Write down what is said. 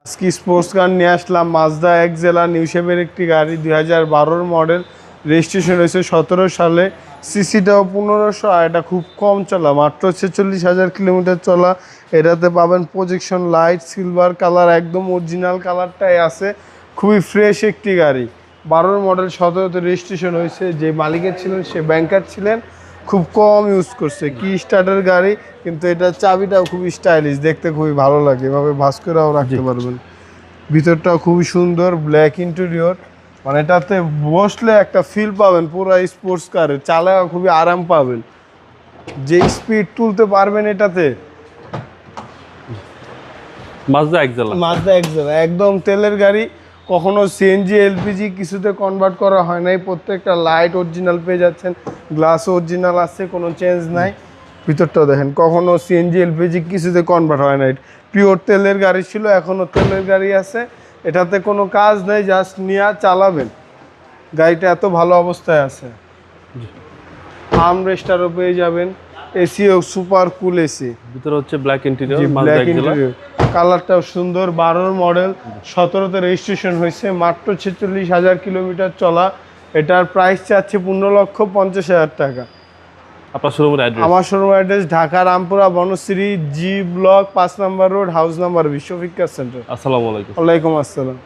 আজকে sports car নিয়ে আসলাম Mazda Axela new শেপের একটি গাড়ি 2012 মডেল, রেজিস্ট্রেশন হয়েছে 17 সালে, সিসিটাও 1500। আর এটা খুব কম চলা, মাত্র 46,000 কিলোমিটার চলা। এটাতে পাবেন প্রজেকশন লাইট, সিলভার কালার, একদম অরিজিনাল কালারটাই আছে। খুবই ফ্রেশ একটি গাড়ি, 12 মডেল, 17তে রেজিস্ট্রেশন হয়েছে। যে মালিকের ছিলেন সে ব্যাংকার ছিলেন, খুব কম ইউজ করছে, কি স্টার্টার গাড়ি, কিন্তু এটা চাবিটাও খুবই স্টাইলিশ, দেখতে খুবই ভালো লাগে, এভাবে ভাঁজ করেও রাখতে পারবেন। ভিতরটাও খুবই সুন্দর, ব্ল্যাক ইন্টেরিয়র, মানে এটাতে বসলে একটা ফিল পাবেন পুরো স্পোর্টস কারের, চালাও খুবই আরাম পাবেন, যে স্পিড তুলতে পারবেন এটাতে। মাজদা এক্সেলা একদম তেলের গাড়ি, কখনো সিএনজি এলপিজি কিছুতে কনভার্ট করা হয় নাই। প্রত্যেকটা লাইট অরিজিনাল পেয়ে যাচ্ছেন, গ্লাস অরিজিনাল আছে, কোনো চেঞ্জ নাই। ভিতরটাও দেখেন, কখনো সিএনজি এলপিজি কিছুতে কনভার্ট হয় নাই, পিওর তেলের গাড়ি ছিল, এখনও তেলের গাড়ি আছে। এটাতে কোনো কাজ নেই, জাস্ট নিয়ে চালাবেন। গাড়িটা এত ভালো অবস্থায় আছে। আর্মরেস্টারও পেয়ে যাবেন, এসিও সুপার কুল এসি, ভিতরে হচ্ছে ব্ল্যাক ইন্টেরিয়র, ব্ল্যাক ইন্টেরিয়র, কালারটাও সুন্দর। 12 মডেল, 17তে রেজিস্ট্রেশন হয়েছে, মাত্র 46,000 কিলোমিটার চলা। এটার প্রাইস চাচ্ছে 15,50,000 টাকা। আপনার শোরুমের অ্যাড্রেস? আমার showroom address Dhaka Rampura Banasree G block 5 নম্বর রোড, হাউস নাম্বার, বিশ্ববিখ্যাত সেন্টার। আসসালামু আলাইকুম। ওয়ালাইকুম আসসালাম।